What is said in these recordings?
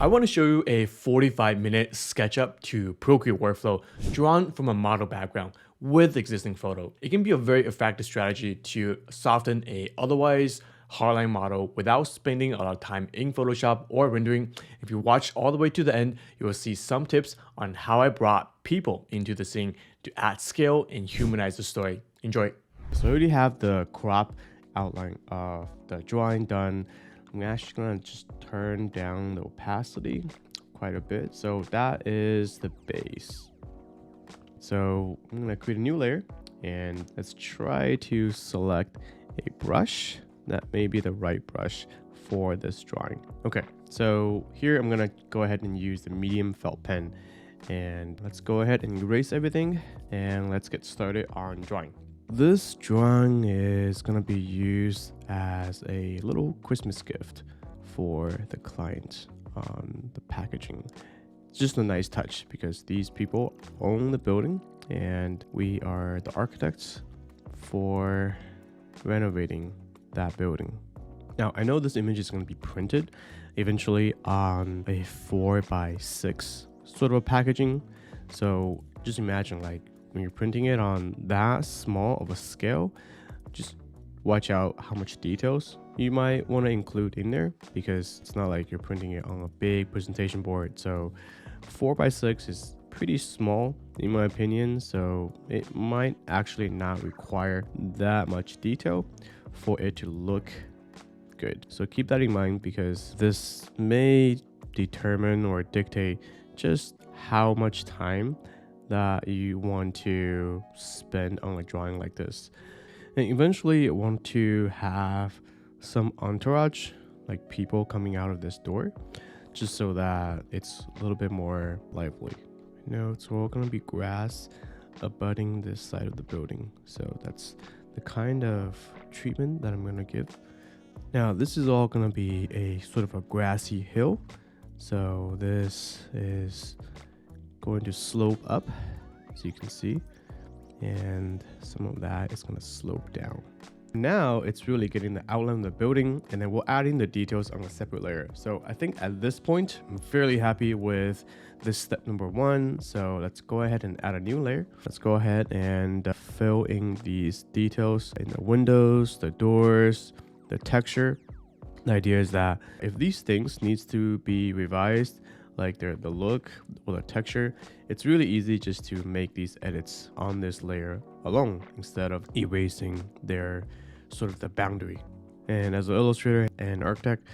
I want to show you a 45-minute SketchUp to Procreate workflow drawn from a model background with existing photo. It can be a very effective strategy to soften a otherwise hardline model without spending a lot of time in Photoshop or rendering. If you watch all the way to the end, you will see some tips on how I brought people into the scene to add scale and humanize the story. Enjoy. So I already have the crop outline of the drawing done. I'm actually gonna just turn down the opacity quite a bit. So that is the base. So I'm gonna create a new layer and let's try to select a brush that may be the right brush for this drawing. Okay, so here I'm gonna go ahead and use the medium felt pen and let's go ahead and erase everything and let's get started on drawing. This drawing is going to be used as a little Christmas gift for the client on the packaging. It's just a nice touch because these people own the building and we are the architects for renovating that building. Now, I know this image is going to be printed eventually on a 4x6 sort of a packaging. So just imagine like when you're printing it on that small of a scale, just watch out how much details you might want to include in there because it's not like you're printing it on a big presentation board. So 4x6 is pretty small in my opinion, so it might actually not require that much detail for it to look good. So keep that in mind because this may determine or dictate just how much time that you want to spend on a drawing like this. And eventually you want to have some entourage, like people coming out of this door, just so that it's a little bit more lively. You know, it's all gonna be grass abutting this side of the building. So that's the kind of treatment that I'm gonna give. Now this is all gonna be a sort of a grassy hill. So this is going to slope up as you can see, and some of that is going to slope down. Now it's really getting the outline of the building, and then we'll add in the details on a separate layer. So I think at this point I'm fairly happy with this step number 1. So let's go ahead and add a new layer. Let's go ahead and fill in these details in the windows, the doors, the texture. The idea is that if these things needs to be revised, like the look or the texture, it's really easy just to make these edits on this layer alone instead of erasing their sort of the boundary. And as an illustrator and architect,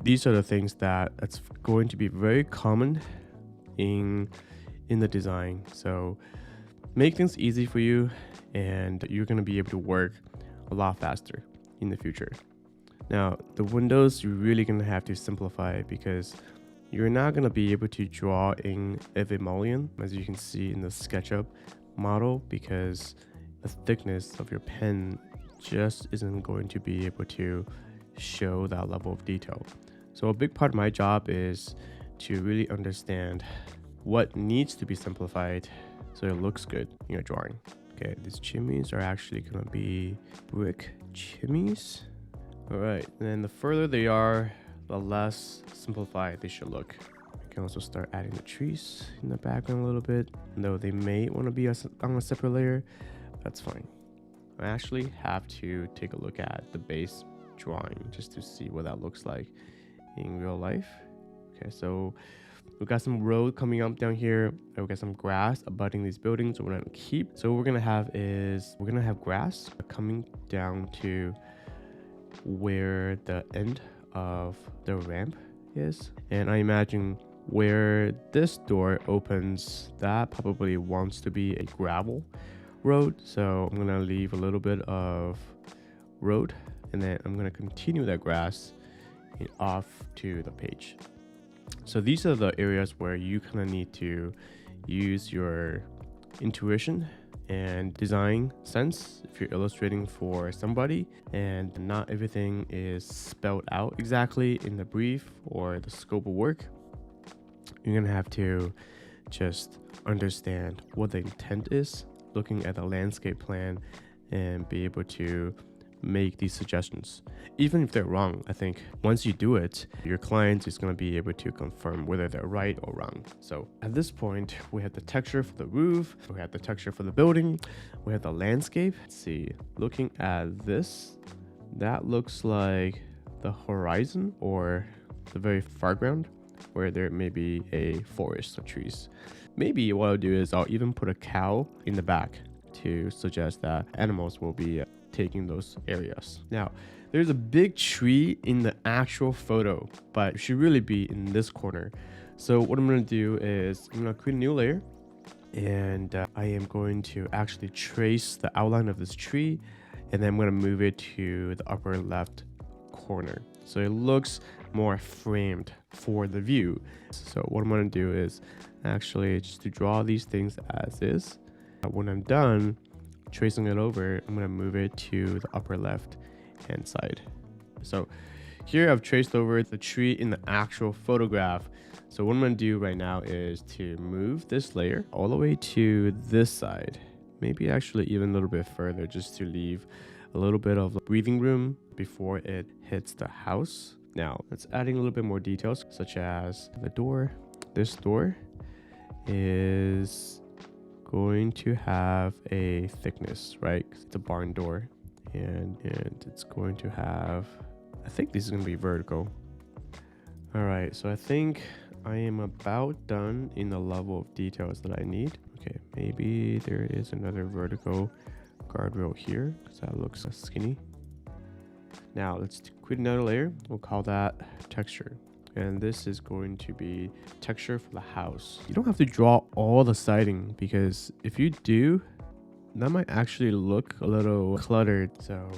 these are the things that's going to be very common in the design. So make things easy for you and you're going to be able to work a lot faster in the future. Now the windows, you're really going to have to simplify it because you're not going to be able to draw in every mullion, as you can see in the SketchUp model, because the thickness of your pen just isn't going to be able to show that level of detail. So a big part of my job is to really understand what needs to be simplified so it looks good in your drawing. Okay, these chimneys are actually going to be brick chimneys. All right, and then the further they are, the less simplified they should look. You can also start adding the trees in the background a little bit, though they may want to be on a separate layer. That's fine. I actually have to take a look at the base drawing just to see what that looks like in real life. Okay, so we've got some road coming up down here. We've got some grass abutting these buildings we're gonna keep. So what we're gonna have is we're gonna have grass coming down to where the end of the ramp is, and I imagine where this door opens, that probably wants to be a gravel road. So I'm gonna leave a little bit of road and then I'm gonna continue that grass off to the page. So these are the areas where you kind of need to use your intuition and design sense if you're illustrating for somebody and not everything is spelled out exactly in the brief or the scope of work. You're gonna have to just understand what the intent is, looking at the landscape plan and be able to make these suggestions. Even if they're wrong, I think once you do it, your client is going to be able to confirm whether they're right or wrong. So at this point, we have the texture for the roof, we have the texture for the building, we have the landscape. Let's see, looking at this, that looks like the horizon or the very foreground where there may be a forest of trees. Maybe what I'll do is I'll even put a cow in the back to suggest that animals will be taking those areas. Now, there's a big tree in the actual photo, but it should really be in this corner. So what I'm going to do is I'm going to create a new layer, and I am going to actually trace the outline of this tree, and then I'm going to move it to the upper left corner so it looks more framed for the view. So what I'm going to do is actually just to draw these things as is. When I'm done tracing it over, I'm going to move it to the upper left hand side. So here I've traced over the tree in the actual photograph. So what I'm going to do right now is to move this layer all the way to this side, maybe actually even a little bit further, just to leave a little bit of breathing room before it hits the house. Now let's adding a little bit more details, such as the door. This door is going to have a thickness, right? It's a barn door, and it's going to have, I think this is going to be vertical. All right, so I think I am about done in the level of details that I need. Okay, maybe there is another vertical guardrail here because that looks skinny. Now let's create another layer. We'll call that texture. And this is going to be texture for the house. You don't have to draw all the siding, because if you do, that might actually look a little cluttered. So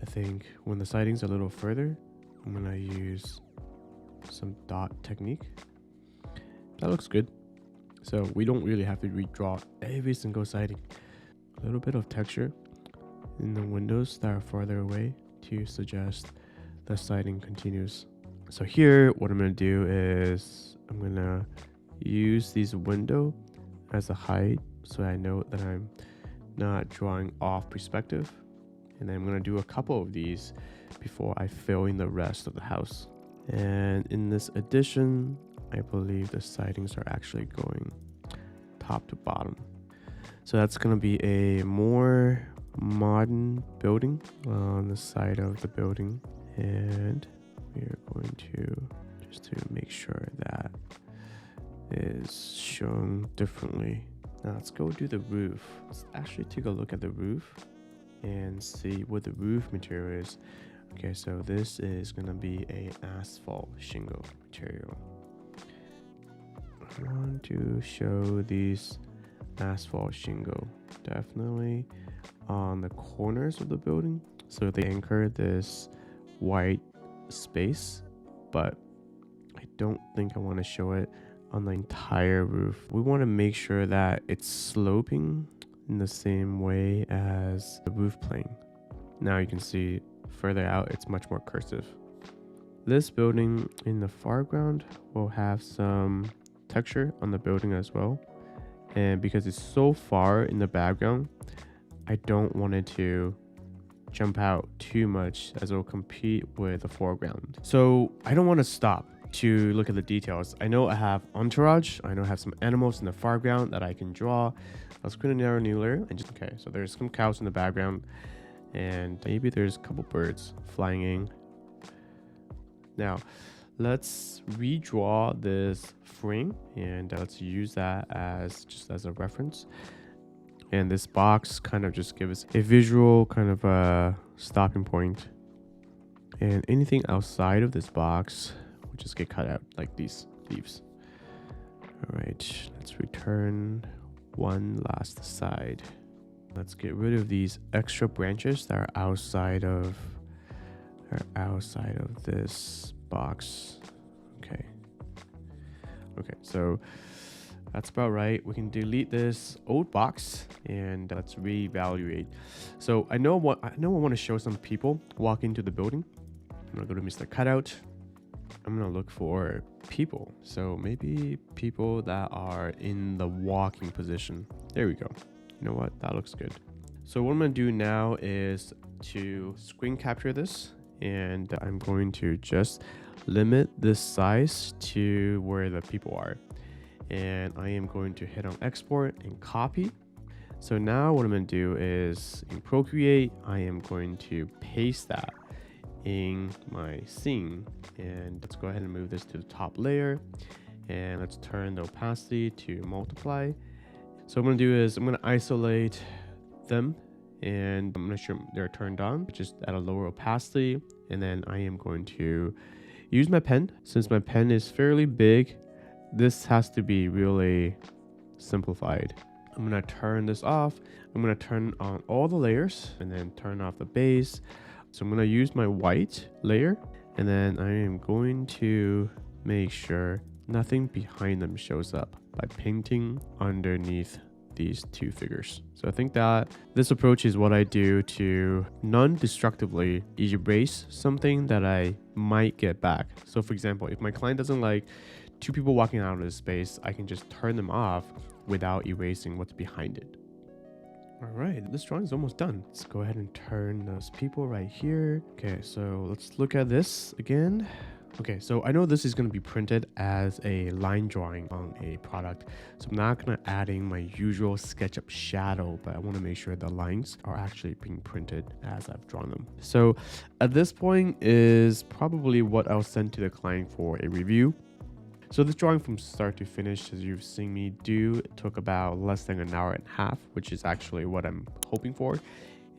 I think when the siding's a little further, I'm gonna use some dot technique. That looks good. So we don't really have to redraw every single siding. A little bit of texture in the windows that are farther away to suggest the siding continues. So here, what I'm going to do is I'm going to use this window as a height so I know that I'm not drawing off perspective. And then I'm going to do a couple of these before I fill in the rest of the house. And in this addition, I believe the sidings are actually going top to bottom. So that's going to be a more modern building on the side of the building. And we are going to, just to make sure that is shown differently. Now let's go do the roof. Let's actually take a look at the roof and see what the roof material is. Okay, so this is going to be a asphalt shingle material. I want to show these asphalt shingle definitely on the corners of the building, so they anchor this white space, but I don't think I want to show it on the entire roof. We want to make sure that it's sloping in the same way as the roof plane. Now you can see further out it's much more cursive. This building in the foreground will have some texture on the building as well, and because it's so far in the background, I don't want it to jump out too much as it will compete with the foreground. So I don't want to stop to look at the details. I know I have Entourage, I know I have some animals in the foreground that I can draw. Let's create a new layer and just, okay, so there's some cows in the background and maybe there's a couple birds flying in. Now let's redraw this frame and let's use that as just as a reference. And this box kind of just gives us a visual kind of a stopping point. And anything outside of this box will just get cut out, like these leaves. All right, let's return one last side. Let's get rid of these extra branches that are outside of this box. Okay, so that's about right. We can delete this old box and let's reevaluate. So I know I want to show some people walk into the building. I'm gonna go to Mr. Cutout. I'm gonna look for people. So maybe people that are in the walking position. There we go. You know what? That looks good. So what I'm gonna do now is to screen capture this, and I'm going to just limit this size to where the people are. And I am going to hit on export and copy. So now what I'm going to do is in Procreate, I am going to paste that in my scene. And let's go ahead and move this to the top layer. And let's turn the opacity to multiply. So what I'm going to do is I'm going to isolate them. And I'm going to show they're turned on, just at a lower opacity. And then I am going to use my pen. Since my pen is fairly big, this has to be really simplified. I'm going to turn this off. I'm going to turn on all the layers and then turn off the base. So I'm going to use my white layer, and then I am going to make sure nothing behind them shows up by painting underneath these two figures. So I think that this approach is what I do to non-destructively erase something that I might get back. So for example, if my client doesn't like two people walking out of this space, I can just turn them off without erasing what's behind it. All right, this drawing is almost done. Let's go ahead and turn those people right here. Okay, so let's look at this again. Okay, so I know this is going to be printed as a line drawing on a product. So I'm not going to add in my usual SketchUp shadow, but I want to make sure the lines are actually being printed as I've drawn them. So at this point is probably what I'll send to the client for a review. So this drawing from start to finish, as you've seen me do, took about less than an hour and a half, which is actually what I'm hoping for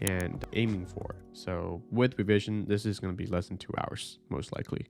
and aiming for. So with revision, this is going to be less than 2 hours, most likely.